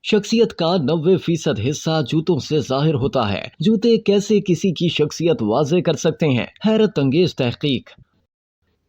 शख्सियत का 90% हिस्सा जूतों से जाहिर होता है। जूते कैसे किसी की शख्सियत वाज़े कर सकते हैं? हैरत अंगेज तहकीक।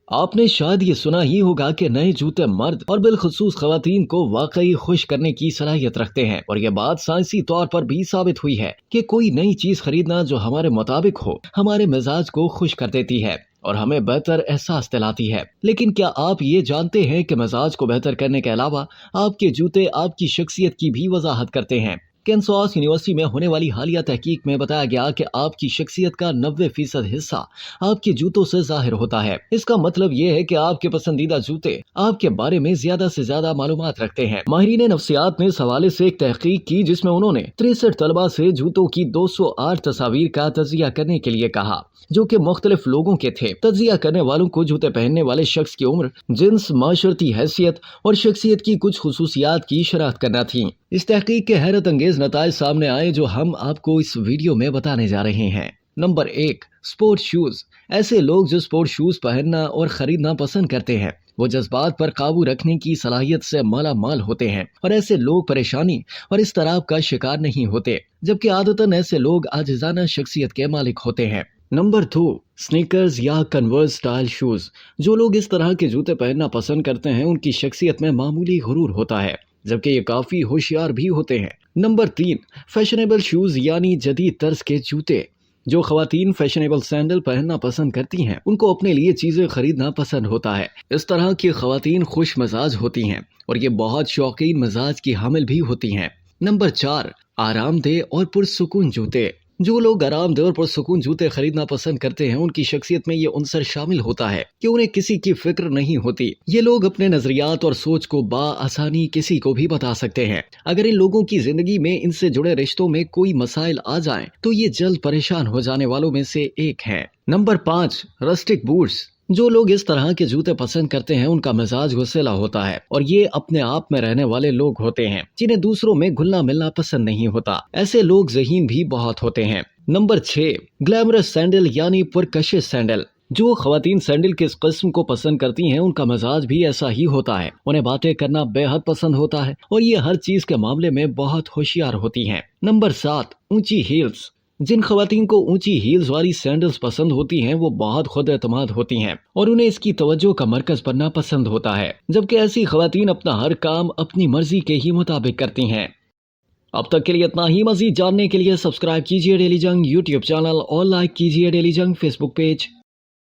आपने शायद ये सुना ही होगा कि नए जूते मर्द और बिलखुसूस खवातीन को वाकई खुश करने की सलाहियत रखते हैं, और ये बात साइंसी तौर पर भी साबित हुई है कि कोई नई चीज खरीदना जो हमारे मुताबिक हो हमारे मिजाज को खुश कर देती है और हमें बेहतर एहसास दिलाती है। लेकिन क्या आप ये जानते हैं कि मिजाज को बेहतर करने के अलावा आपके जूते आपकी शख्सियत की भी वजाहत करते हैं? कैनसास यूनिवर्सिटी में होने वाली हालिया तहकीक में बताया गया कि आपकी शख्सियत का 90% हिस्सा आपके जूतों से जाहिर होता है। इसका मतलब ये है कि आपके पसंदीदा जूते आपके बारे में ज्यादा से ज्यादा मालूमात रखते हैं। माहिरीन नफ्सियात ने इस हवाले से एक तहकीक की जिसमें उन्होंने 63 तलबा से जूतों की 208 तस्वीर का तजिया करने के लिए कहा, जो कि मुख्तलिफ लोगों के थे। तजिया करने वालों को जूते पहनने वाले शख्स की उम्र, जिन्स, माशरती हैसियत और शख्सियत की कुछ खुसूसियात की शराहत करना थी। इस तहकीक के हैरत अंगेज नताइज सामने आए जो हम आपको इस वीडियो में बताने जा रहे हैं। Number 1, sports shoes. ऐसे लोग जो स्पोर्ट्स शूज पहनना और खरीदना पसंद करते हैं वो जज्बात पर काबू रखने की सलाहियत से माला माल होते हैं, और ऐसे लोग परेशानी और इस तरह का शिकार नहीं होते, जबकि आदतन ऐसे लोग आजिज़ाना शख्सियत के मालिक होते हैं। नंबर 2, स्नीकर्स या कन्वर्स स्टाइल शूज। जो लोग इस तरह के जूते पहनना पसंद करते हैं उनकी शख्सियत में मामूली गुरूर होता है, जबकि ये काफी होशियार भी होते हैं। नंबर 3, फैशनेबल शूज यानी जदीद तर्ज के जूते। जो खवातीन फैशनेबल सैंडल पहनना पसंद करती हैं उनको अपने लिए चीजें खरीदना पसंद होता है। इस तरह की खवातीन खुश मिजाज होती हैं और ये बहुत शौकीन मिजाज की हामिल भी होती हैं। नंबर 4, आरामदेह और पुरसुकून जूते। जो लोग आरामदेह और पुरसुकून जूते खरीदना पसंद करते हैं उनकी शख्सियत में ये उनसर शामिल होता है कि उन्हें किसी की फिक्र नहीं होती। ये लोग अपने नजरियात और सोच को आसानी किसी को भी बता सकते हैं। अगर इन लोगों की जिंदगी में इनसे जुड़े रिश्तों में कोई मसाइल आ जाएं तो ये जल्द परेशान हो जाने वालों में से एक है। Number 5, rustic boots. जो लोग इस तरह के जूते पसंद करते हैं उनका मिजाज गुस्सेला होता है और ये अपने आप में रहने वाले लोग होते हैं जिन्हें दूसरों में घुलना मिलना पसंद नहीं होता। ऐसे लोग ज़हीन भी बहुत होते हैं। नंबर 6, ग्लैमरस सैंडल यानी पुरकशिश सैंडल। जो खवातीन सैंडल के इस किस्म को पसंद करती हैं उनका मिजाज भी ऐसा ही होता है। उन्हें बातें करना बेहद पसंद होता है और ये हर चीज के मामले में बहुत होशियार होती हैं। नंबर 7, ऊंची हील्स। जिन खवातीन को ऊंची हील्स वाली सैंडल्स पसंद होती हैं वो बहुत खुद एतमाद होती हैं और उन्हें इसकी तवज्जो का मरकज बनना पसंद होता है, जबकि ऐसी खवातीन अपना हर काम अपनी मर्जी के ही मुताबिक करती हैं। अब तक के लिए इतना ही। मजीद जानने के लिए सब्सक्राइब कीजिए डेली जंग यूट्यूब चैनल और लाइक कीजिए डेली जंग फेसबुक पेज।